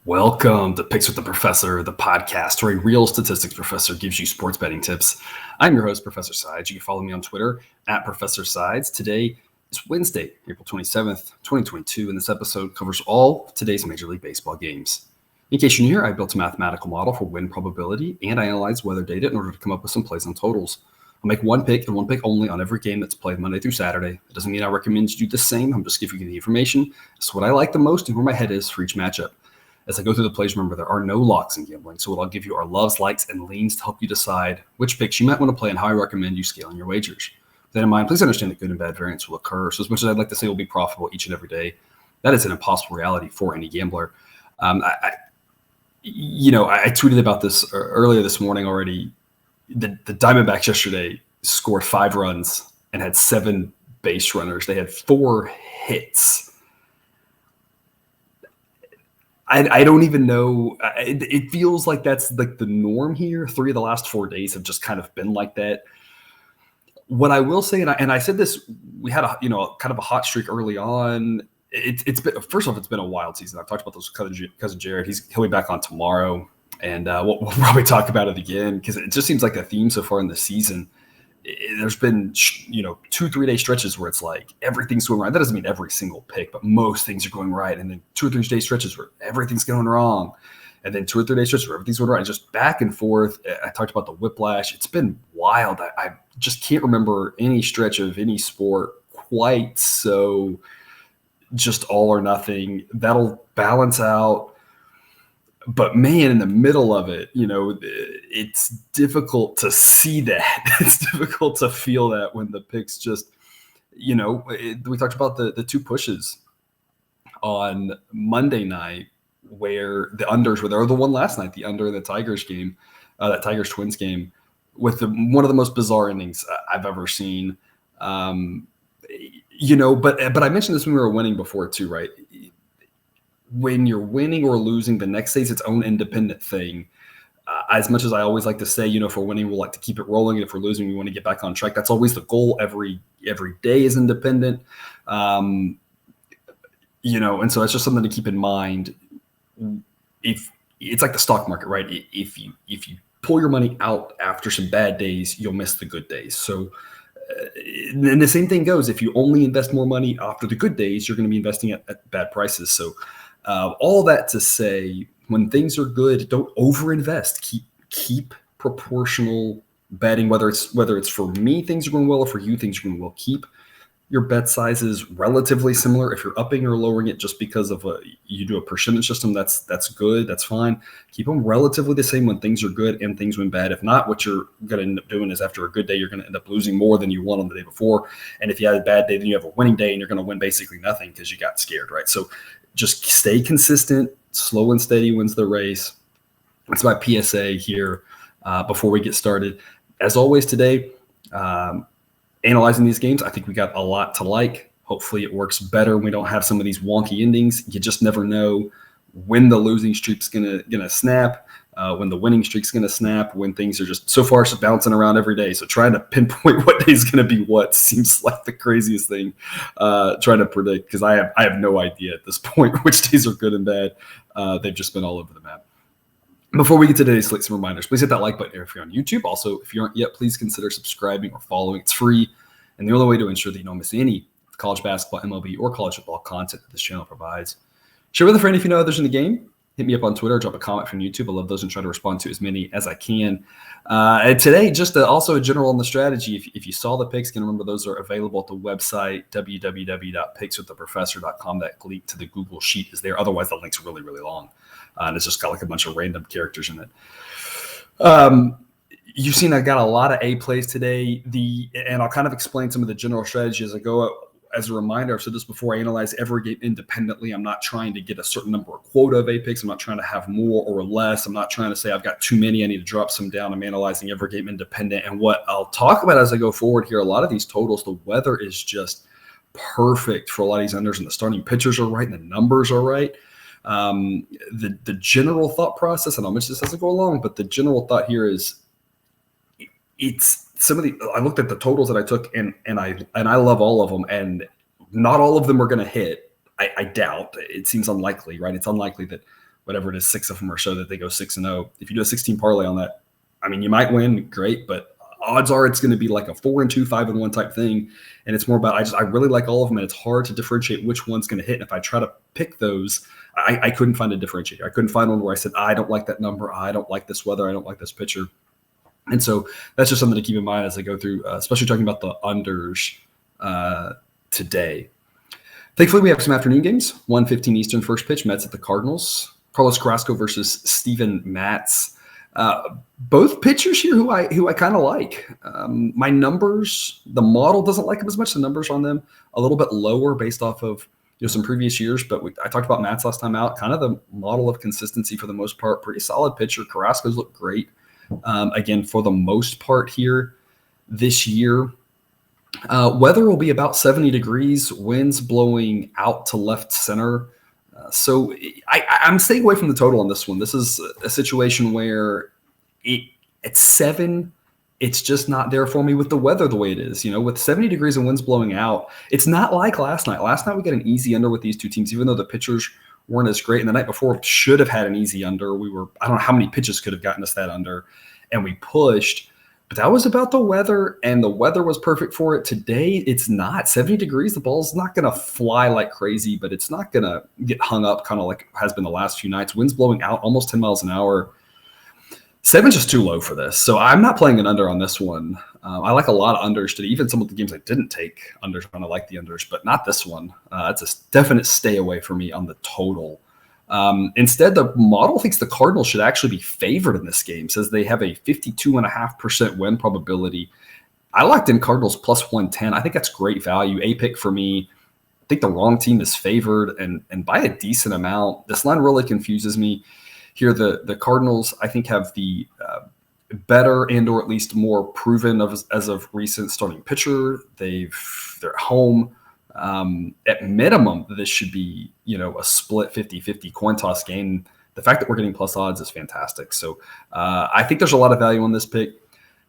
Welcome to Picks with the Professor, the podcast where a real statistics professor gives you sports betting tips. I'm your host, Professor Sides. You can follow me on Twitter at Professor Sides. Today is Wednesday, April 27th, 2022, and this episode covers all of today's Major League Baseball games. In case you're new here, I built a mathematical model for win probability, and I analyzed weather data in order to come up with some plays on totals. I'll make one pick and one pick only on every game that's played Monday through Saturday. It doesn't mean I recommend you do the same. I'm just giving you the information. It's what I like the most and where my head is for each matchup. As I go through the plays, remember there are no locks in gambling, so what I'll give you are loves, likes, and leans to help you decide which picks you might want to play and how I recommend you scaling your wagers. With that in mind, please understand that good and bad variance will occur. So as much as I'd like to say we'll be profitable each and every day, that is an impossible reality for any gambler. I tweeted about this earlier this morning already. The Diamondbacks yesterday scored 5 runs and had 7 base runners. They had 4 hits. I don't even know. It feels like that's like the norm here. 3 of the last 4 days have just kind of been like that. What I will say, and I said this, we had a kind of a hot streak early on. It's been, first off, it's been a wild season. I've talked about this with cousin Jared. He'll be back on tomorrow, and we'll probably talk about it again because it just seems like a theme so far in the season. There's been 2-3 day stretches where it's like everything's going right. That doesn't mean every single pick, but most things are going right. And then 2 or 3 day stretches where everything's going wrong. And then 2 or 3 day stretches where everything's going right. And just back and forth. I talked about the whiplash. It's been wild. I just can't remember any stretch of any sport quite so just all or nothing. That'll balance out. But man, in the middle of it, it's difficult to see that. It's difficult to feel that when the picks just, we talked about the 2 pushes on Monday night where the unders were there, or the one last night, the under in the Tigers game, that Tigers Twins game, with one of the most bizarre endings I've ever seen. But I mentioned this when we were winning before too, right? When you're winning or losing, the next day is its own independent thing. As much as I always like to say, if we're winning, we'll like to keep it rolling. And if we're losing, we want to get back on track. That's always the goal. Every day is independent. And so that's just something to keep in mind. If it's like the stock market, right? If you pull your money out after some bad days, you'll miss the good days. So and the same thing goes. If you only invest more money after the good days, you're going to be investing at bad prices. So all that to say, when things are good, don't overinvest. Keep proportional betting. Whether it's for me, things are going well, or for you, things are going well. Keep your bet sizes relatively similar. If you're upping or lowering it just because of you do a percentage system, that's good. That's fine. Keep them relatively the same when things are good and things when bad. If not, what you're going to end up doing is after a good day, you're going to end up losing more than you won on the day before. And if you had a bad day, then you have a winning day and you're going to win basically nothing because you got scared, right? So just stay consistent. Slow and steady wins the race. That's my PSA here before we get started. As always today, analyzing these games, I think we got a lot to like. Hopefully it works better. We don't have some of these wonky endings. You just never know when the losing streak's gonna snap, when the winning streak's gonna snap, when things are just so far just bouncing around every day. So trying to pinpoint what day is gonna be what seems like the craziest thing. Trying to predict, because I have no idea at this point which days are good and bad. They've just been all over the map. Before we get to today's slate, some reminders. Please hit that like button if you're on YouTube. Also, if you aren't yet, please consider subscribing or following. It's free, and the only way to ensure that you don't miss any college basketball, MLB, or college football content that this channel provides. Share with a friend if you know others in the game. Hit me up on Twitter. Drop a comment from YouTube. I love those and try to respond to as many as I can. And today, just also a general on the strategy. If you saw the picks, you can remember those are available at the website, www.pickswiththeprofessor.com. That link to the Google Sheet is there. Otherwise, the link's really, really long. And it's just got like a bunch of random characters in it. You've seen I got a lot of A plays today. And I'll kind of explain some of the general strategy as I go. As a reminder, I've said this before, I analyze every game independently. I'm not trying to get a certain number of quota of A picks. I'm not trying to have more or less. I'm not trying to say I've got too many, I need to drop some down. I'm analyzing every game independent. And what I'll talk about as I go forward here, a lot of these totals, the weather is just perfect for a lot of these unders, and the starting pitchers are right and the numbers are right. The general thought process, and I'll mention this as I go along, but the general thought here is it's some of the, I looked at the totals that I took and I love all of them, and not all of them are going to hit. I doubt. It seems unlikely, right? It's unlikely that whatever it is, 6 of them or so that they go 6-0. If you do a 16 parlay on that, I mean, you might win, great, but odds are it's going to be like a 4-2, 5-1 type thing. And it's more about, I really like all of them, and it's hard to differentiate which one's going to hit. And if I try to pick those, I couldn't find a differentiator. I couldn't find one where I said, I don't like that number. I don't like this weather. I don't like this pitcher. And so that's just something to keep in mind as I go through, especially talking about the unders today. Thankfully, we have some afternoon games. 1:15 Eastern first pitch, Mets at the Cardinals. Carlos Carrasco versus Steven Matz. Both pitchers here who I kind of like. My numbers, the model doesn't like them as much. The numbers on them a little bit lower based off of some previous years. But I talked about Matz last time out. Kind of the model of consistency for the most part. Pretty solid pitcher. Carrasco's looked great. Again, for the most part here this year. Weather will be about 70 degrees. Winds blowing out to left center. So I'm staying away from the total on this one. This is a situation where at 7, it's just not there for me with the weather the way it is. With 70 degrees and winds blowing out, it's not like last night. Last night we got an easy under with these two teams, even though the pitchers weren't as great. And the night before should have had an easy under. I don't know how many pitches could have gotten us that under, and we pushed. But that was about the weather, and the weather was perfect for it. Today, it's not. 70 degrees, the ball's not going to fly like crazy, but it's not going to get hung up kind of like it has been the last few nights. Winds blowing out almost 10 miles an hour. 7's just too low for this. So I'm not playing an under on this one. I like a lot of unders today. Even some of the games I didn't take unders on, I like the unders, but not this one. It's a definite stay away for me on the total. Instead, the model thinks the Cardinals should actually be favored in this game, says they have a 52.5% win probability. I locked in Cardinals plus 110. I think that's great value. A pick for me. I think the wrong team is favored and by a decent amount. This line really confuses me here. The Cardinals, I think, have the better and or at least more proven as of recent starting pitcher. They're at home. At minimum, this should be, a split 50-50 coin toss game. The fact that we're getting plus odds is fantastic. So I think there's a lot of value on this pick.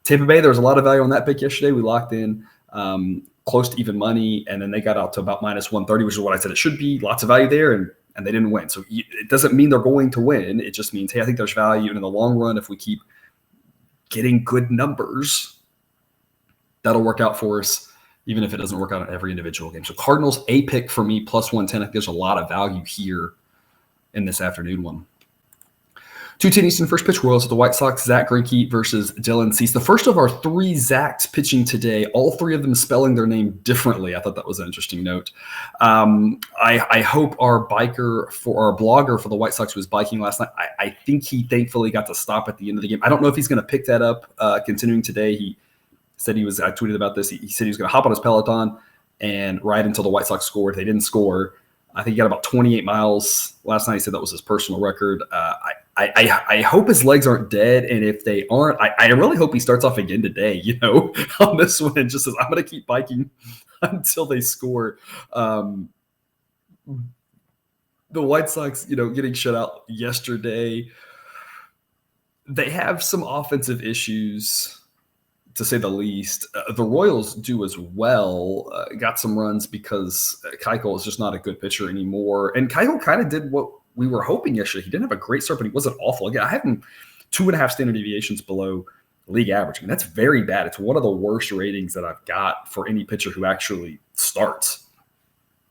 Tampa Bay, there was a lot of value on that pick yesterday. We locked in close to even money, and then they got out to about minus 130, which is what I said it should be. Lots of value there, and they didn't win. So it doesn't mean they're going to win. It just means, hey, I think there's value. And in the long run, if we keep getting good numbers, that'll work out for us, even if it doesn't work out in every individual game. So Cardinals, a pick for me, plus 110. I think there's a lot of value here in this afternoon one. 2:10 Eastern first pitch, Royals at the White Sox. Zach Greinke versus Dylan Cease. The first of our 3 Zachs pitching today, all 3 of them spelling their name differently. I thought that was an interesting note. I hope our blogger for the White Sox who was biking last night, I think he thankfully got to stop at the end of the game. I don't know if he's going to pick that up continuing today. He said I tweeted about this. He said he was going to hop on his Peloton and ride until the White Sox scored. They didn't score. I think he got about 28 miles last night. He said that was his personal record. I hope his legs aren't dead. And if they aren't, I really hope he starts off again today, on this one and just says, I'm going to keep biking until they score. The White Sox, getting shut out yesterday. They have some offensive issues, to say the least. The Royals do as well. Got some runs because Keuchel is just not a good pitcher anymore. And Keuchel kind of did what we were hoping yesterday. He didn't have a great start, but he wasn't awful. Again, I have him 2.5 standard deviations below league average. I mean, that's very bad. It's one of the worst ratings that I've got for any pitcher who actually starts.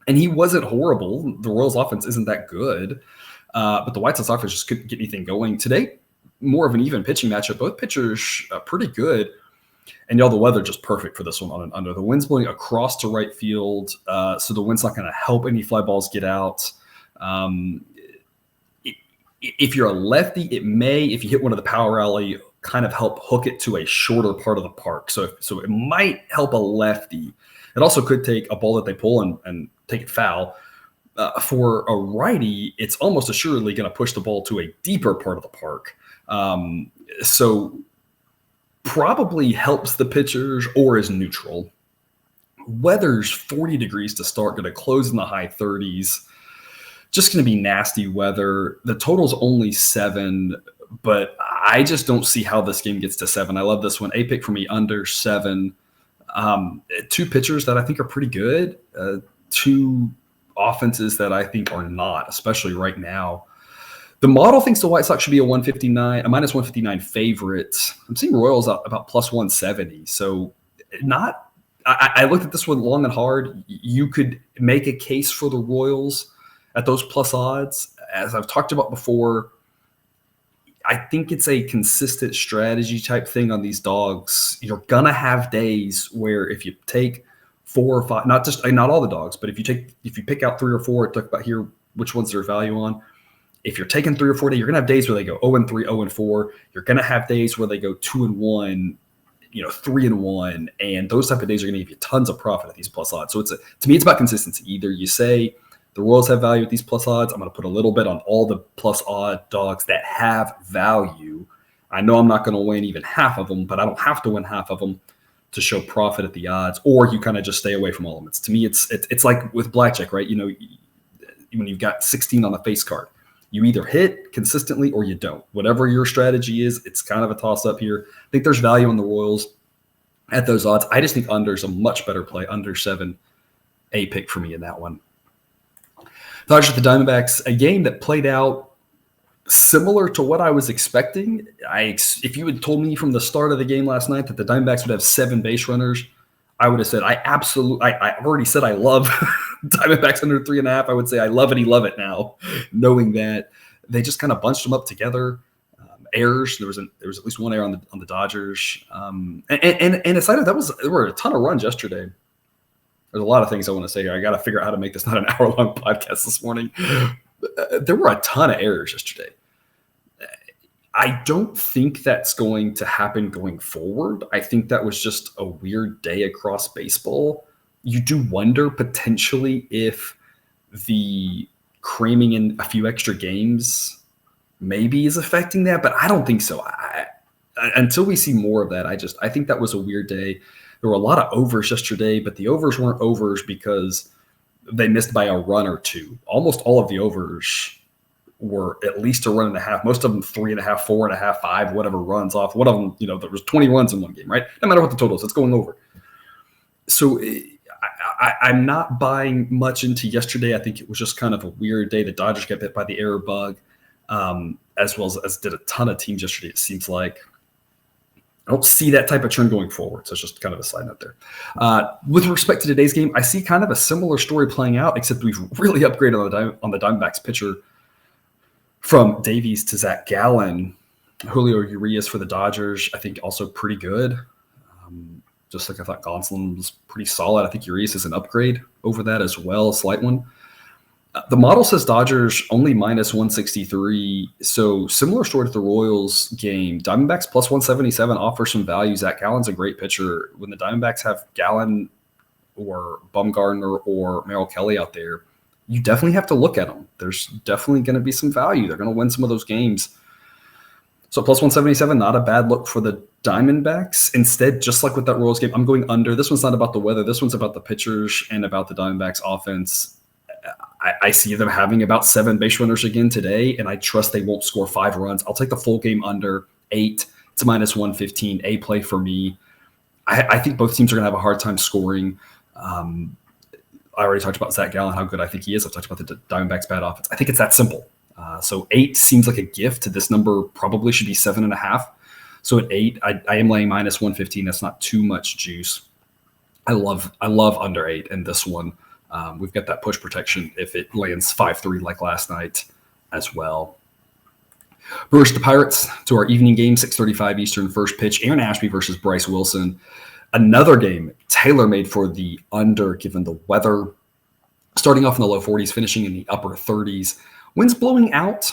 And he wasn't horrible. The Royals offense isn't that good. But the White Sox offense just couldn't get anything going. Today, more of an even pitching matchup. Both pitchers pretty good. And the weather just perfect for this one on an under. The wind's blowing across to right field, so the wind's not going to help any fly balls get out. If you're a lefty, it may, if you hit one of the power alley, kind of help hook it to a shorter part of the park. So it might help a lefty. It also could take a ball that they pull and take it foul. For a righty, it's almost assuredly going to push the ball to a deeper part of the park. So probably helps the pitchers or is neutral. Weather's 40 degrees to start, going to close in the high 30s. Just going to be nasty weather. The total's only 7, but I just don't see how this game gets to 7. I love this one. A pick for me, under 7. 2 pitchers that I think are pretty good. 2 offenses that I think are not, especially right now. The model thinks the White Sox should be a minus 159 favorite. I'm seeing Royals about plus 170. So not. I looked at this one long and hard. You could make a case for the Royals at those plus odds. As I've talked about before, I think it's a consistent strategy type thing on these dogs. You're gonna have days where if you take 4 or 5, not all the dogs, but if you pick out 3 or 4, talk about here which ones their value on. If you're taking 3 or 4 days, you're gonna have days where they go 0-3, 0-4. You're gonna have days where they go 2-1, 3-1, and those type of days are gonna give you tons of profit at these plus odds. So to me, it's about consistency. Either you say the Royals have value at these plus odds. I'm going to put a little bit on all the plus odd dogs that have value. I know I'm not going to win even half of them, but I don't have to win half of them to show profit at the odds. Or you kind of just stay away from all of them. To me, it's like with blackjack, right? When you've got 16 on the face card, you either hit consistently or you don't. Whatever your strategy is, it's kind of a toss up here. I think there's value on the Royals at those odds. I just think under is a much better play. Under 7, a pick for me in that one. Dodgers at the Diamondbacks, a game that played out similar to what I was expecting. If you had told me from the start of the game last night that the Diamondbacks would have 7 base runners, I would have said I've already said I love Diamondbacks under 3.5. I would say I love it now, knowing that they just kind of bunched them up together. Errors. There was at least one error on the Dodgers. And aside of that, there were a ton of runs yesterday. There's a lot of things I want to say here. I got to figure out how to make this not an hour-long podcast this morning. There were a ton of errors yesterday. I don't think that's going to happen going forward. I think that was just a weird day across baseball. You do wonder potentially if the cramming in a few extra games maybe is affecting that, but I don't think so. Until we see more of that, I think that was a weird day. There were a lot of overs yesterday, but the overs weren't overs because they missed by a run or two. Almost all of the overs were at least a run and a half. Most of them 3.5, 4.5, 5, whatever runs off. One of them, there was 20 runs in one game, right? No matter what the total is, it's going over. So I'm not buying much into yesterday. I think it was just kind of a weird day. The Dodgers got bit by the error bug, as well as did a ton of teams yesterday, it seems like. I don't see that type of trend going forward. So it's just kind of a side note there. With respect to today's game, I see kind of a similar story playing out, except we've really upgraded on the Diamondbacks pitcher from Davies to Zach Gallen. Julio Urias for the Dodgers, I think also pretty good. Just like I thought Gonsolin was pretty solid. I think Urias is an upgrade over that as well, a slight one. The model says Dodgers only minus 163. So similar story to the Royals game. Diamondbacks plus 177 offers some value. Zach Gallen's a great pitcher. When the Diamondbacks have Gallen or Bumgarner or Merrill Kelly out there, you definitely have to look at them. There's definitely going to be some value. They're going to win some of those games. So plus 177, not a bad look for the Diamondbacks. Instead, just like with that Royals game, I'm going under. This one's not about the weather. This one's about the pitchers and about the Diamondbacks offense. I see them having about 7 base runners again today, and I trust they won't score 5 runs. I'll take the full game under 8. It's minus 115, a play for me. I think both teams are going to have a hard time scoring. I already talked about Zach Gallen, how good I think he is. I've talked about the Diamondbacks' bad offense. I think it's that simple. So 8 seems like a gift. This number probably should be 7.5. So at 8, I am laying minus 115. That's not too much juice. I love under 8 in this one. We've got that push protection if it lands 5-3 like last night as well. Brewers to Pirates to our evening game, 6:35 Eastern, first pitch. Aaron Ashby versus Bryce Wilson. Another game tailor-made for the under given the weather. Starting off in the low 40s, finishing in the upper 30s. Winds blowing out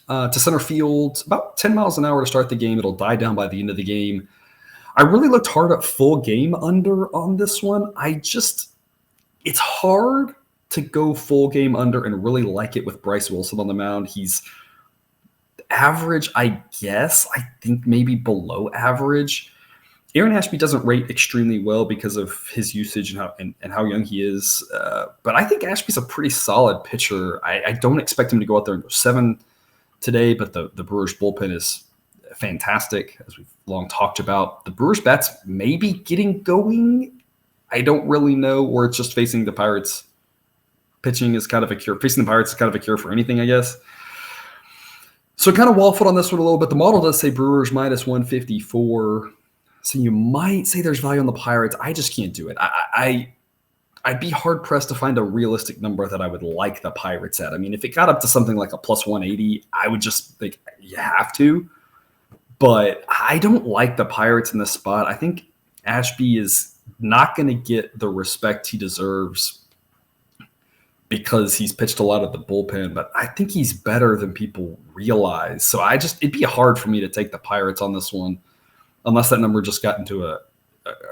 to center field, about 10 miles an hour to start the game. It'll die down by the end of the game. I really looked hard at full game under on this one. It's hard to go full game under and really like it with Bryce Wilson on the mound. He's average, I guess. I think maybe below average. Aaron Ashby doesn't rate extremely well because of his usage and how young he is. But I think Ashby's a pretty solid pitcher. I don't expect him to go out there and go 7 today, but the Brewers bullpen is fantastic, as we've long talked about. The Brewers bats may be getting going. I don't really know, or it's just facing the Pirates. Pitching is kind of a cure. Facing the Pirates is kind of a cure for anything, I guess. So kind of waffled on this one a little bit. The model does say Brewers minus 154. So you might say there's value on the Pirates. I just can't do it. I'd be hard pressed to find a realistic number that I would like the Pirates at. I mean, if it got up to something like a plus 180, I would just think you have to. But I don't like the Pirates in this spot. I think Ashby is not going to get the respect he deserves because he's pitched a lot of the bullpen, but I think he's better than people realize. So it'd be hard for me to take the Pirates on this one unless that number just got into a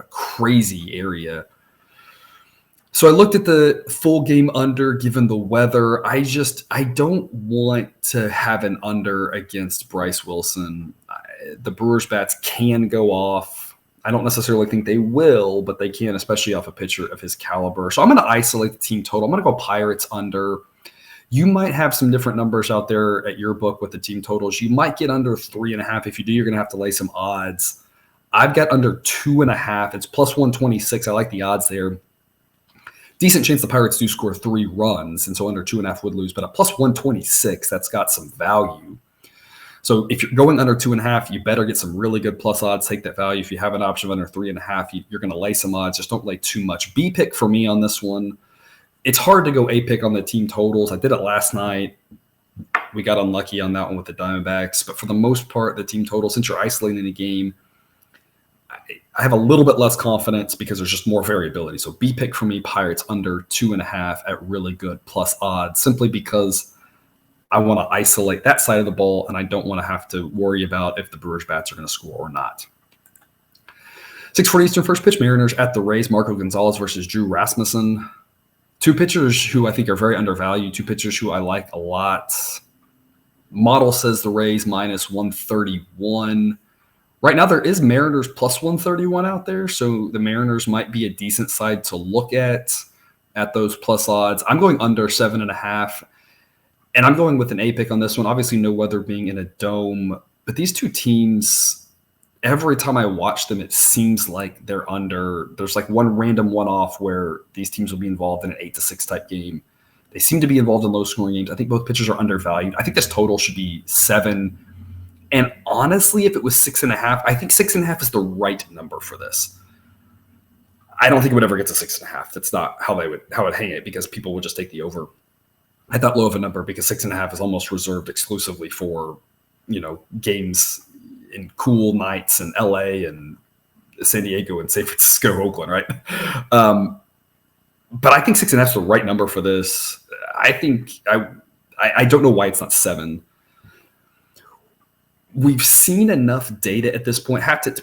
crazy area. So I looked at the full game under given the weather. I don't want to have an under against Bryce Wilson. The Brewers bats can go off. I don't necessarily think they will, but they can, especially off a pitcher of his caliber. So I'm going to isolate the team total. I'm going to go Pirates under. You might have some different numbers out there at your book with the team totals. You might get under 3.5. If you do, you're going to have to lay some odds. I've got under 2.5. It's plus 126. I like the odds there. Decent chance the Pirates do score 3 runs, and so under 2.5 would lose. But at plus 126, that's got some value. So if you're going under 2.5, you better get some really good plus odds. Take that value. If you have an option of under 3.5, you're going to lay some odds. Just don't lay too much. B pick for me on this one. It's hard to go A pick on the team totals. I did it last night. We got unlucky on that one with the Diamondbacks. But for the most part, the team total, since you're isolating the game, I have a little bit less confidence because there's just more variability. So B pick for me, Pirates under 2.5 at really good plus odds, simply because I want to isolate that side of the ball, and I don't want to have to worry about if the Brewers bats are going to score or not. 6:40 Eastern, first pitch, Mariners at the Rays. Marco Gonzalez versus Drew Rasmussen. 2 pitchers who I think are very undervalued, 2 pitchers who I like a lot. Model says the Rays minus 131. Right now there is Mariners plus 131 out there, so the Mariners might be a decent side to look at those plus odds. I'm going under 7.5. And I'm going with an A pick on this one. Obviously, no weather being in a dome. But these 2 teams, every time I watch them, it seems like they're under. There's like one random one-off where these teams will be involved in an 8-6 type game. They seem to be involved in low-scoring games. I think both pitchers are undervalued. I think this total should be 7. And honestly, if it was 6.5, I think 6.5 is the right number for this. I don't think it would ever get to 6.5. That's not how I would hang it, because people would just take the over at that low of a number, because 6.5 is almost reserved exclusively for, games in cool nights in LA and San Diego and San Francisco, Oakland, right? But I think 6.5 is the right number for this. I think I don't know why it's not 7. We've seen enough data at this point. Hat tip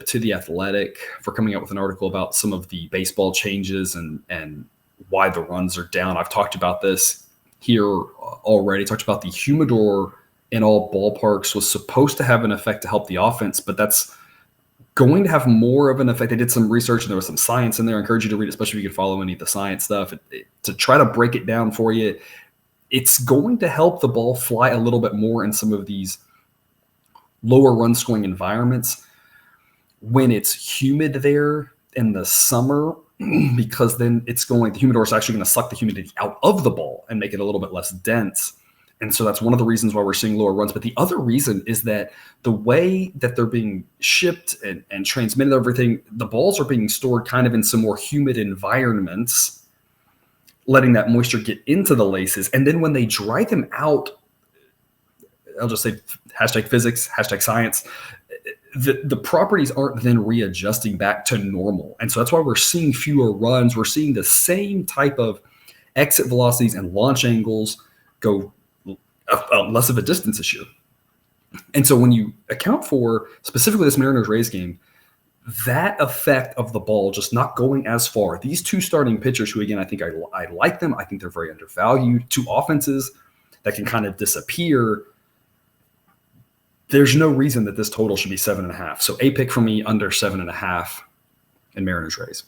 to the Athletic for coming out with an article about some of the baseball changes and why the runs are down. I've talked about this here already. Talked about the humidor in all ballparks was supposed to have an effect to help the offense, but that's going to have more of an effect. They did some research and there was some science in there. I encourage you to read it, especially if you can follow any of the science stuff. To try to break it down for you, it's going to help the ball fly a little bit more in some of these lower run scoring environments when it's humid there in the summer, because then the humidor is actually going to suck the humidity out of the ball and make it a little bit less dense. And so that's one of the reasons why we're seeing lower runs. But the other reason is that the way that they're being shipped and transmitted, everything, the balls are being stored kind of in some more humid environments, letting that moisture get into the laces. And then when they dry them out, I'll just say #physics, #science, the properties aren't then readjusting back to normal. And so that's why we're seeing fewer runs. We're seeing the same type of exit velocities and launch angles go less of a distance this year. And so when you account for specifically this Mariners-Rays game, that effect of the ball just not going as far, these 2 starting pitchers who, again, I think I like them. I think they're very undervalued. 2 offenses that can kind of disappear. There's no reason that this total should be 7.5. So A pick for me, under 7.5 in Mariners-Rays.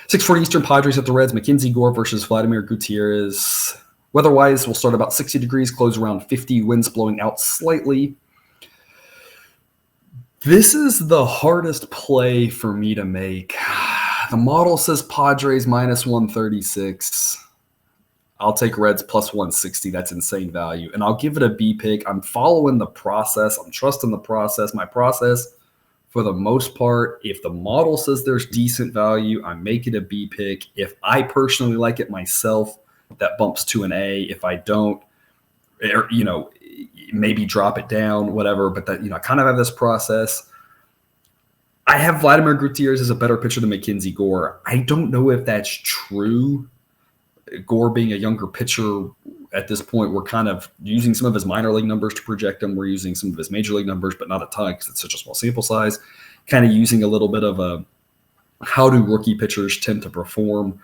6:40 Eastern, Padres at the Reds. Mackenzie Gore versus Vladimir Gutierrez. Weather-wise, we'll start about 60 degrees, close around 50, winds blowing out slightly. This is the hardest play for me to make. The model says Padres minus 136. I'll take Reds plus 160. That's insane value. And I'll give it a B pick. I'm following the process. I'm trusting the process. My process, for the most part, if the model says there's decent value, I make it a B pick. If I personally like it myself, that bumps to an A. If I don't, maybe drop it down, whatever. But that, I kind of have this process. I have Vladimir Gutierrez as a better pitcher than Mackenzie Gore. I don't know if that's true. Gore being a younger pitcher at this point, we're kind of using some of his minor league numbers to project him. We're using some of his major league numbers, but not a ton because it's such a small sample size. Kind of using a little bit of a how do rookie pitchers tend to perform.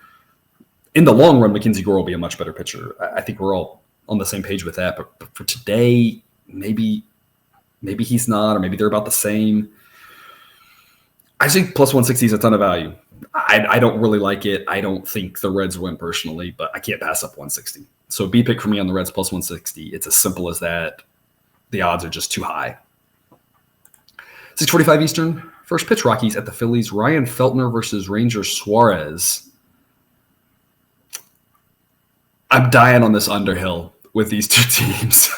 In the long run, Mackenzie Gore will be a much better pitcher. I think we're all on the same page with that. But for today, maybe he's not, or maybe they're about the same. I think plus 160 is a ton of value. I don't really like it. I don't think the Reds win personally, but I can't pass up 160. So B pick for me on the Reds plus 160. It's as simple as that. The odds are just too high. 6:45 Eastern. First pitch, Rockies at the Phillies. Ryan Feltner versus Ranger Suarez. I'm dying on this underhill with these two teams.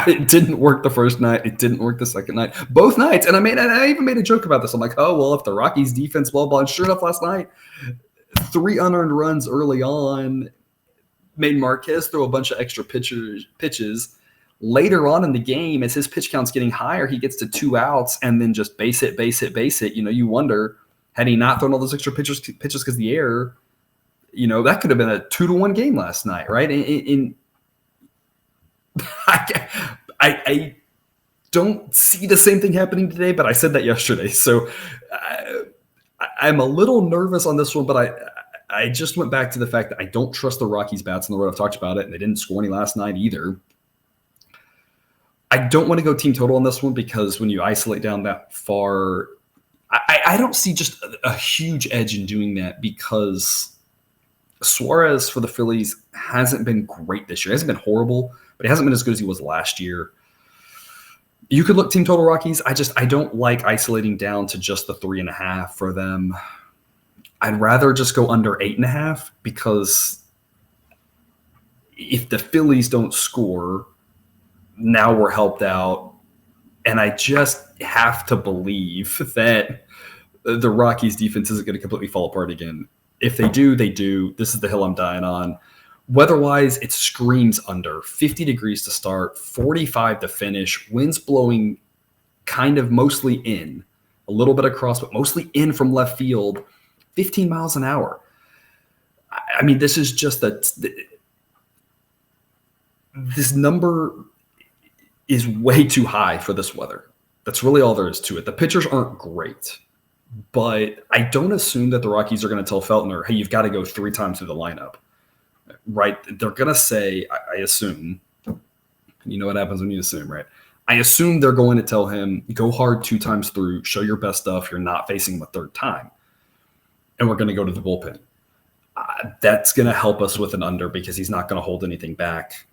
It didn't work the first night. It didn't work the second night. Both nights. And I even made a joke about this. I'm like, oh, well, if the Rockies defense, blah, blah. And sure enough, last night, 3 unearned runs early on made Marquez throw a bunch of extra pitches. Later on in the game, as his pitch count's getting higher, he gets to 2 outs and then just base it. You wonder, had he not thrown all those extra pitches because the error, that could have been a 2-1 game last night, right? I don't see the same thing happening today, but I said that yesterday. So I'm a little nervous on this one, but I just went back to the fact that I don't trust the Rockies bats on the road. I've talked about it, and they didn't score any last night either. I don't want to go team total on this one because when you isolate down that far, I don't see just a huge edge in doing that because Suarez for the Phillies hasn't been great this year. He hasn't been horrible, but he hasn't been as good as he was last year. You could look team total Rockies. I don't like isolating down to just the 3.5 for them. I'd rather just go under 8.5 because if the Phillies don't score, now we're helped out. And I just have to believe that the Rockies defense isn't going to completely fall apart again. If they do, they do. This is the hill I'm dying on. Weather-wise, it screams under. 50 degrees to start, 45 to finish, winds blowing kind of mostly in, a little bit across, but mostly in from left field, 15 miles an hour. I mean, this is just this number is way too high for this weather. That's really all there is to it. The pitchers aren't great, but I don't assume that the Rockies are going to tell Feltner, hey, you've got to go 3 times through the lineup. Right? They're going to say, I assume, you know what happens when you assume, right? I assume they're going to tell him, go hard 2 times through, show your best stuff. You're not facing him a 3rd time. And we're going to go to the bullpen. That's going to help us with an under because he's not going to hold anything back.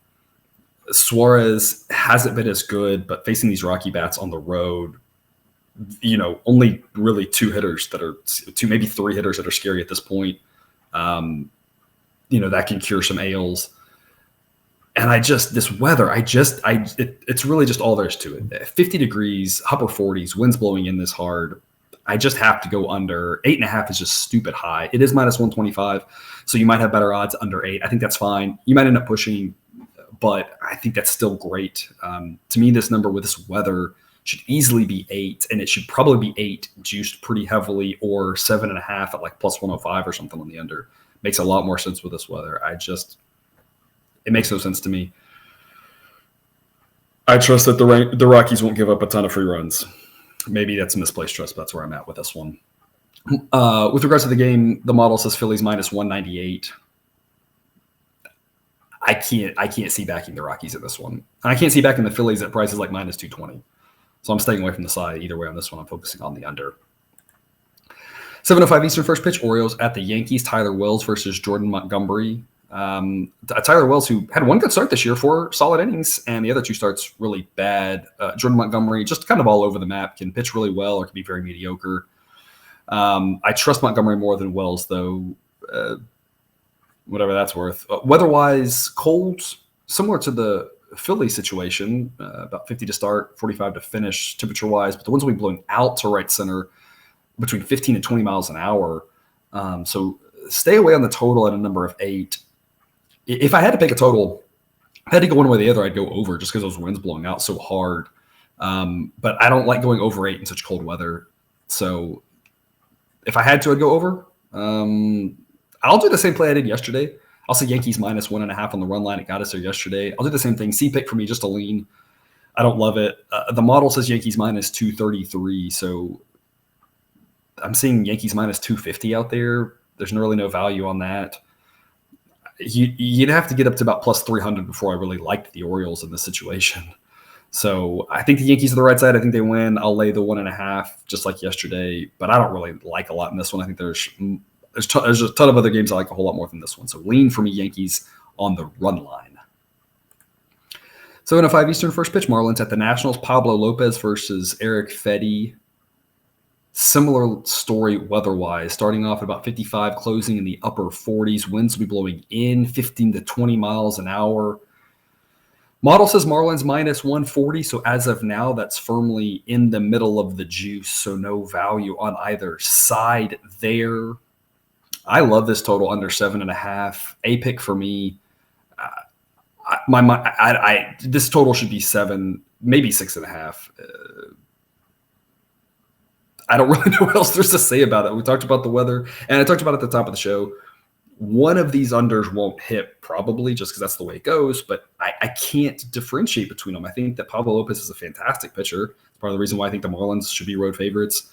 Suarez hasn't been as good, but facing these Rocky bats on the road, only really 2 hitters that are 2, maybe 3 hitters that are scary at this point. That can cure some ails. And this weather, it's really just all there is to it. 50 degrees, upper 40s, winds blowing in this hard. I just have to go under. 8.5 is just stupid high. It is minus 125, so you might have better odds under 8. I think that's fine. You might end up pushing, but I think that's still great. To me, this number with this weather should easily be 8, and it should probably be 8 juiced pretty heavily, or 7.5 at like plus 105 or something on the under. Makes a lot more sense with this weather. It makes no sense to me. I trust that the Rockies won't give up a ton of free runs. Maybe that's misplaced trust, but that's where I'm at with this one. With regards to the game, the model says Phillies minus 198. I can't see backing the Rockies at this one. And I can't see backing the Phillies at prices like minus 220. So I'm staying away from the side. Either way on this one, I'm focusing on the under. 7:05 Eastern, first pitch, Orioles at the Yankees. Tyler Wells versus Jordan Montgomery. Tyler Wells, who had 1 good start this year, 4 solid innings, and the other 2 starts really bad. Jordan Montgomery, just kind of all over the map, can pitch really well or can be very mediocre. I trust Montgomery more than Wells, though. whatever that's worth. Weather-wise, cold, similar to the Philly situation, about 50 to start, 45 to finish temperature-wise, but the winds will be blowing out to right center between 15 and 20 miles an hour. So stay away on the total at a number of 8. If I had to pick a total, I had to go one way or the other, I'd go over just because those winds blowing out so hard. But I don't like going over 8 in such cold weather. So if I had to, I'd go over. I'll do the same play I did yesterday. I'll say Yankees minus 1.5 on the run line. It got us there yesterday. I'll do the same thing. C pick for me, just a lean. I don't love it. The model says Yankees minus 233. So I'm seeing Yankees minus 250 out there. There's really no value on that. You'd have to get up to about plus 300 before I really liked the Orioles in this situation. So I think the Yankees are the right side. I think they win. I'll lay the 1.5 just like yesterday, but I don't really like a lot in this one. I think there's a ton of other games I like a whole lot more than this one. So lean for me, Yankees on the run line. 7:05 Eastern, first pitch, Marlins at the Nationals. Pablo Lopez versus Eric Fedde. Similar story weather-wise, starting off at about 55, closing in the upper 40s. Winds will be blowing in 15 to 20 miles an hour. Model says Marlins minus 140, so as of now, that's firmly in the middle of the juice, so no value on either side there. I love this total under 7.5. A pick for me. This total should be 7, maybe 6.5. I don't really know what else there's to say about it. We talked about the weather, and I talked about it at the top of the show. One of these unders won't hit probably just because that's the way it goes, but I can't differentiate between them. I think that Pablo Lopez is a fantastic pitcher. It's part of the reason why I think the Marlins should be road favorites.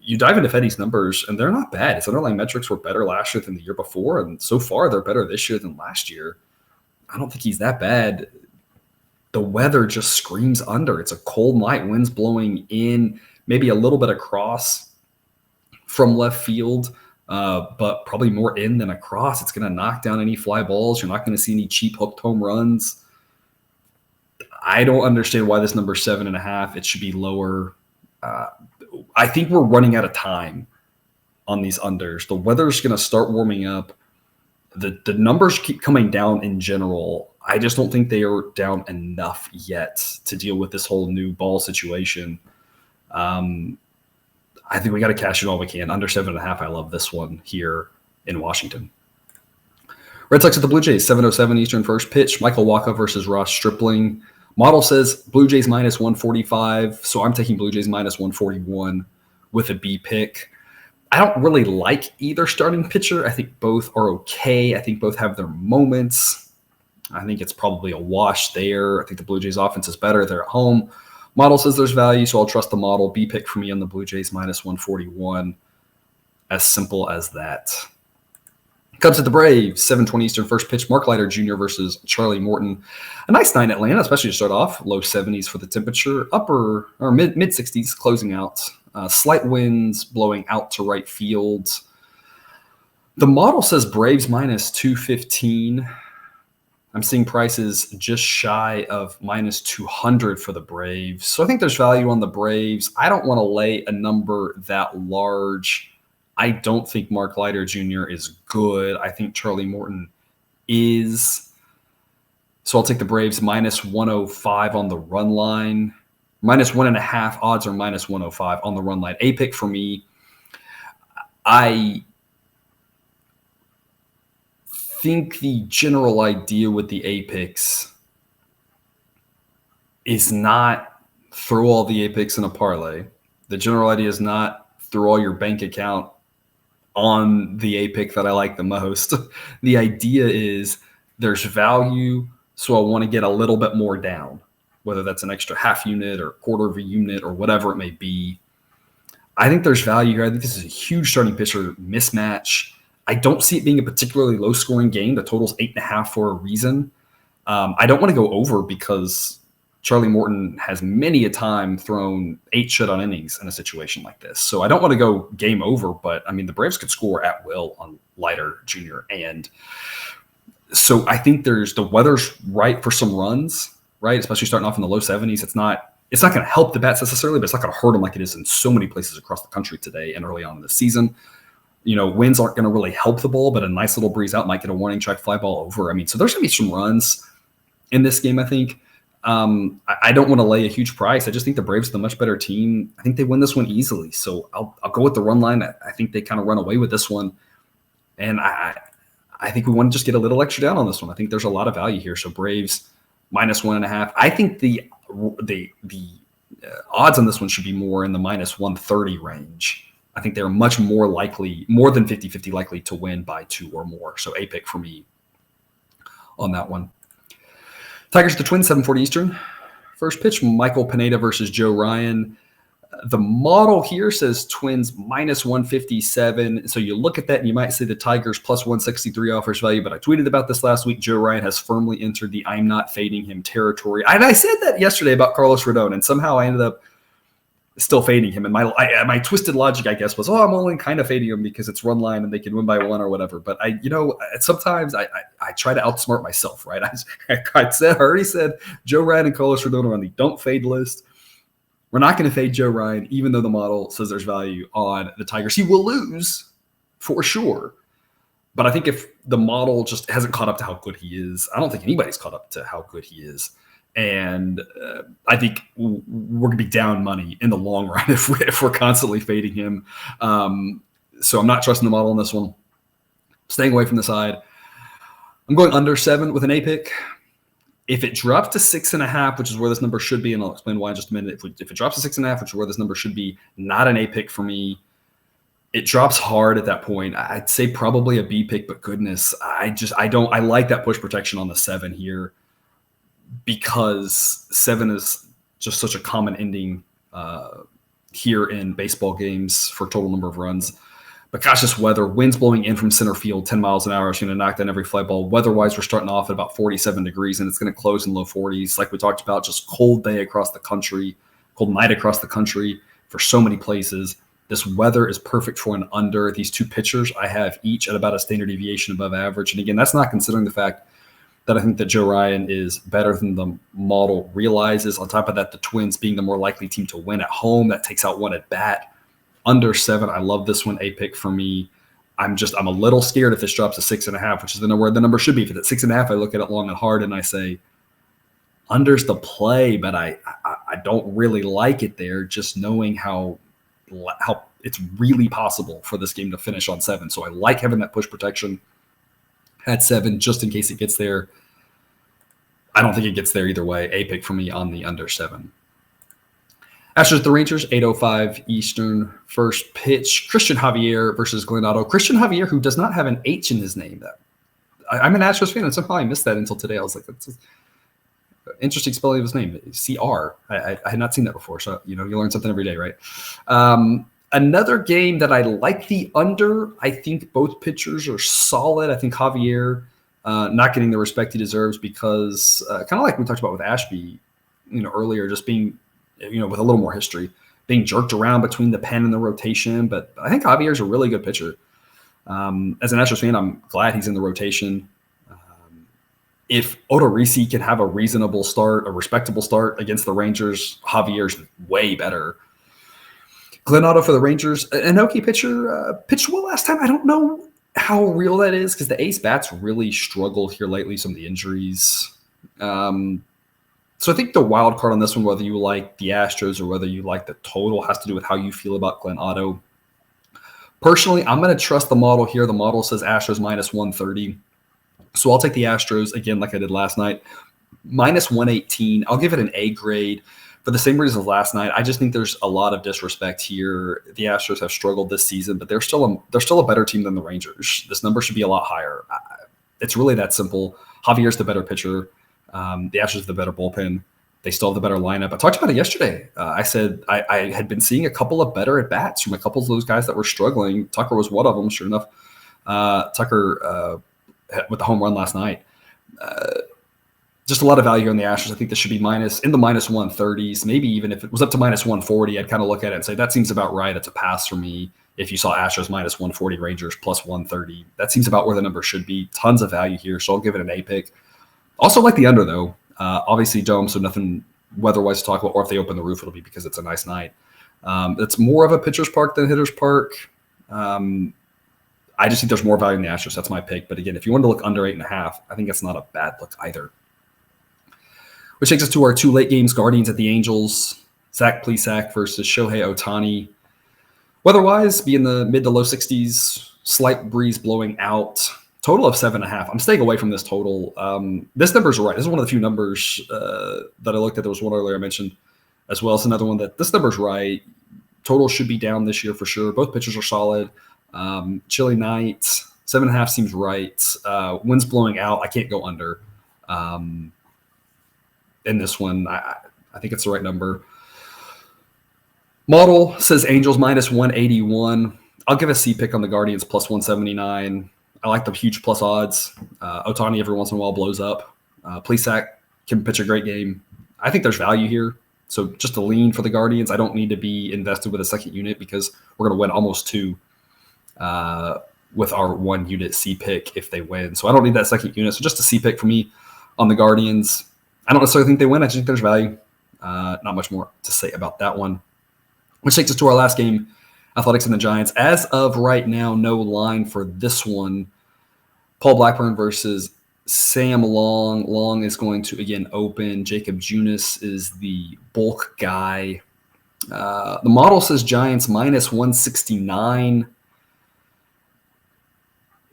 You dive into Fedde's numbers, and they're not bad. His underlying metrics were better last year than the year before, and so far they're better this year than last year. I don't think he's that bad. The weather just screams under. It's a cold night, winds blowing in, maybe a little bit across from left field, but probably more in than across. It's going to knock down any fly balls. You're not going to see any cheap hooked home runs. I don't understand why this number 7.5. It should be lower. I think we're running out of time on these unders. The weather's going to start warming up. The numbers keep coming down in general. I just don't think they are down enough yet to deal with this whole new ball situation. I think we got to cash it all we can. Under 7.5, I love this one here in Washington. Red Sox at the Blue Jays, 7:07 Eastern, first pitch. Michael Wacha versus Ross Stripling. Model says Blue Jays minus 145, so I'm taking Blue Jays minus 141 with a B pick. I don't really like either starting pitcher. I think both are okay. I think both have their moments. I think it's probably a wash there. I think the Blue Jays offense is better. They're at home. Model says there's value, so I'll trust the model. B pick for me on the Blue Jays minus 141. As simple as that. Cubs at the Braves, 7:20 Eastern, first pitch. Mark Leiter Jr. versus Charlie Morton. A nice night in Atlanta, especially to start off. Low 70s for the temperature. Upper or mid 60s closing out. Slight winds blowing out to right field. The model says Braves minus 215. I'm seeing prices just shy of minus 200 for the Braves. So I think there's value on the Braves. I don't want to lay a number that large. I don't think Mark Leiter Jr. is good. I think Charlie Morton is. So I'll take the Braves minus 105 on the run line. Minus 1.5 odds or minus 105 on the run line. A pick for me. I think the general idea with the A picks is not throw all the A picks in a parlay. The general idea is not throw all your bank account on the A pick that I like the most. The idea is there's value, so I want to get a little bit more down, whether that's an extra half unit or quarter of a unit or whatever it may be. I think there's value here. I think this is a huge starting pitcher mismatch. I don't see it being a particularly low-scoring game. The total's 8.5 for a reason. I don't want to go over because Charlie Morton has many a time thrown 8 shutout innings in a situation like this. So I don't want to go game over, but, I mean, the Braves could score at will on Leiter Jr. And so I think the weather's right for some runs, right, especially starting off in the low 70s. It's not going to help the bats necessarily, but it's not going to hurt them like it is in so many places across the country today and early on in the season. Winds aren't going to really help the ball, but a nice little breeze out might get a warning track fly ball over. I mean, so there's going to be some runs in this game, I think. I don't want to lay a huge price. I just think the Braves are the much better team. I think they win this one easily. So I'll go with the run line. I think they kind of run away with this one. And I think we want to just get a little extra down on this one. I think there's a lot of value here. So Braves -1.5. I think the odds on this one should be more in the -130 range. I think they're much more likely, more than 50-50 likely to win by 2 or more. So a pick for me on that one. Tigers to Twins, 7:40 Eastern. First pitch, Michael Pineda versus Joe Ryan. The model here says Twins -157. So you look at that and you might say the Tigers +163 offers value, but I tweeted about this last week. Joe Ryan has firmly entered the I'm not fading him territory. And I said that yesterday about Carlos Rodon, and somehow I ended up still fading him. And my twisted logic, I guess, was, I'm only kind of fading him because it's run line and they can win by 1 or whatever. But sometimes I try to outsmart myself, right? I already said Joe Ryan and Carlos Rodon are on the don't fade list. We're not going to fade Joe Ryan, even though the model says there's value on the Tigers. He will lose for sure. But I think if the model just hasn't caught up to how good he is, I don't think anybody's caught up to how good he is. And I think we're going to be down money in the long run if we're constantly fading him. So I'm not trusting the model on this one. Staying away from the side. I'm going under 7 with an A pick. If it drops to 6.5, which is where this number should be, and I'll explain why in just a minute. If it drops to 6.5, which is where this number should be, not an A pick for me. It drops hard at that point. I'd say probably a B pick, but goodness, I like that push protection on the 7 here, because 7 is just such a common ending here in baseball games for total number of runs. But gosh, this weather, winds blowing in from center field, 10 miles an hour, is going to knock down every fly ball. Weather-wise, we're starting off at about 47 degrees, and it's going to close in low 40s. Like we talked about, just cold day across the country, cold night across the country for so many places. This weather is perfect for an under. These 2 pitchers I have each at about a standard deviation above average. And again, that's not considering the fact that I think that Joe Ryan is better than the model realizes. On top of that, the Twins being the more likely team to win at home, that takes out 1 at bat. Under 7, I love this one. A pick for me. I'm a little scared if this drops to 6.5, which is where the number should be. If it's at 6.5, I look at it long and hard and I say, under's the play, but I don't really like it there, just knowing how it's really possible for this game to finish on 7. So I like having that push protection at 7 just in case it gets there. I don't think it gets there either way. A pick for me on the under 7. Astros at the Rangers, 8:05 Eastern. First pitch, Christian Javier versus Glenn Otto. Christian Javier, who does not have an H in his name. I'm an Astros fan, and somehow I missed that until today. I was like, that's an interesting spelling of his name, CR. I had not seen that before, so you learn something every day, right? Another game that I like the under. I think both pitchers are solid. I think Javier not getting the respect he deserves because kind of like we talked about with Ashby, earlier, just being with a little more history, being jerked around between the pen and the rotation. But I think Javier's a really good pitcher. As an Astros fan, I'm glad he's in the rotation. If Odorizzi can have a reasonable start, a respectable start against the Rangers, Javier's way better. Glenn Otto for the Rangers, an okay pitcher, pitched well last time. I don't know how real that is because the ace bats really struggled here lately, some of the injuries. So I think the wild card on this one, whether you like the Astros or whether you like the total, has to do with how you feel about Glenn Otto. Personally, I'm going to trust the model here. The model says Astros -130. So I'll take the Astros, again, like I did last night, -118. I'll give it an A grade for the same reason as last night. I just think there's a lot of disrespect here. The Astros have struggled this season, but they're still a better team than the Rangers. This number should be a lot higher. It's really that simple. Javier's the better pitcher. The Astros have the better bullpen. They still have the better lineup. I talked about it yesterday. I said I had been seeing a couple of better at-bats from a couple of those guys that were struggling. Tucker was one of them, sure enough. Tucker with the home run last night. Just a lot of value here on the Astros. I think this should be in the -130s. Maybe even if it was up to -140, I'd kind of look at it and say, that seems about right. It's a pass for me. If you saw Astros -140, Rangers +130, that seems about where the number should be. Tons of value here, so I'll give it an A pick. Also like the under, though. Obviously dome, so nothing weather-wise to talk about, or if they open the roof, it'll be because it's a nice night. It's more of a pitcher's park than a hitter's park. I just think there's more value in the Astros. That's my pick. But again, if you want to look under 8.5, I think that's not a bad look either. Which takes us to our two late games, Guardians at the Angels. Zach Plesac versus Shohei Ohtani. Weather-wise, be in the mid to low 60s, slight breeze blowing out. Total of 7.5. I'm staying away from this total. This number's right. This is one of the few numbers that I looked at. There was one earlier I mentioned as well. It's another one that this number's right. Total should be down this year for sure. Both pitchers are solid. Chilly night. 7.5 seems right. Winds blowing out. I can't go under. In this one, I think it's the right number. Model says Angels minus 181. I'll give a C pick on the Guardians plus 179. I like the huge plus odds. Ohtani every once in a while blows up. Plesac can pitch a great game. I think there's value here. So just a lean for the Guardians. I don't need to be invested with a second unit because we're going to win almost 2 with our 1 unit C pick if they win. So I don't need that second unit. So just a C pick for me on the Guardians. I don't necessarily think they win. I just think there's value. Not much more to say about that one. Which takes us to our last game, Athletics and the Giants. As of right now, no line for this one. Paul Blackburn versus Sam Long. Long is going to, again, open. Jacob Junis is the bulk guy. The model says Giants minus 169.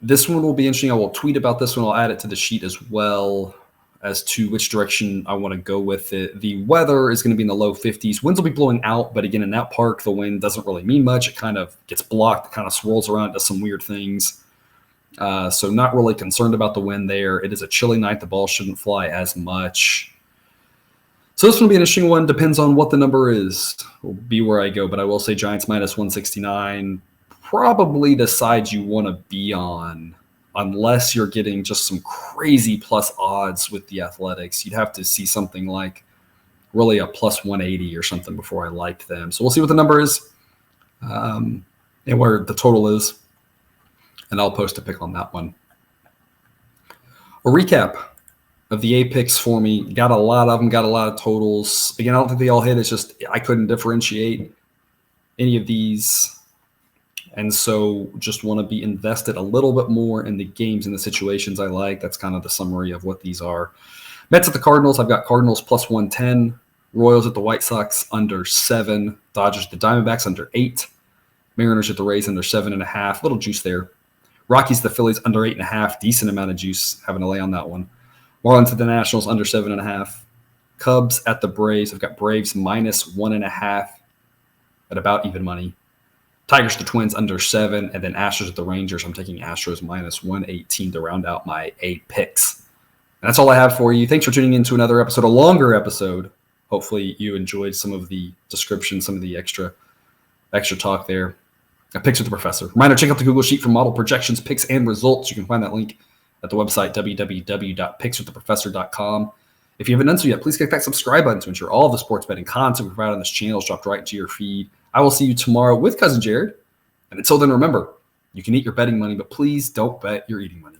This one will be interesting. I will tweet about this one. I'll add it to the sheet as well as to which direction I want to go with it. The weather is going to be in the low 50s. Winds will be blowing out, but again, in that park, the wind doesn't really mean much. It kind of gets blocked, kind of swirls around, does some weird things. So not really concerned about the wind there. It is a chilly night. The ball shouldn't fly as much. So this one will be an interesting one. Depends on what the number is. Will be where I go, but I will say Giants minus 169. Probably the side you want to be on, unless you're getting just some crazy plus odds with the Athletics. You'd have to see something like really a plus 180 or something before I liked them. So we'll see what the number is and where the total is, and I'll post a pick on that one. A recap of the A picks for me. Got a lot of them, got a lot of totals. Again, I don't think they all hit. It's just I couldn't differentiate any of these. And so just want to be invested a little bit more in the games and the situations I like. That's kind of the summary of what these are. Mets at the Cardinals. I've got Cardinals plus 110. Royals at the White Sox under 7. Dodgers at the Diamondbacks under 8. Mariners at the Rays under 7.5. Little juice there. Rockies at the Phillies under 8.5. Decent amount of juice. Having a lay on that one. Marlins at the Nationals under 7.5. Cubs at the Braves. I've got Braves minus 1.5 at about even money. Tigers to Twins under 7, and then Astros at the Rangers. I'm taking Astros minus 118 to round out my 8 picks. And that's all I have for you. Thanks for tuning in to another episode, a longer episode. Hopefully you enjoyed some of the description, some of the extra talk there. Picks with the Professor. Reminder, check out the Google Sheet for model projections, picks, and results. You can find that link at the website, www.pickswiththeprofessor.com. If you haven't done so yet, please click that subscribe button to ensure all of the sports betting content we provide on this channel is dropped right into your feed. I will see you tomorrow with Cousin Jared. And until then, remember, you can eat your betting money, but please don't bet your eating money.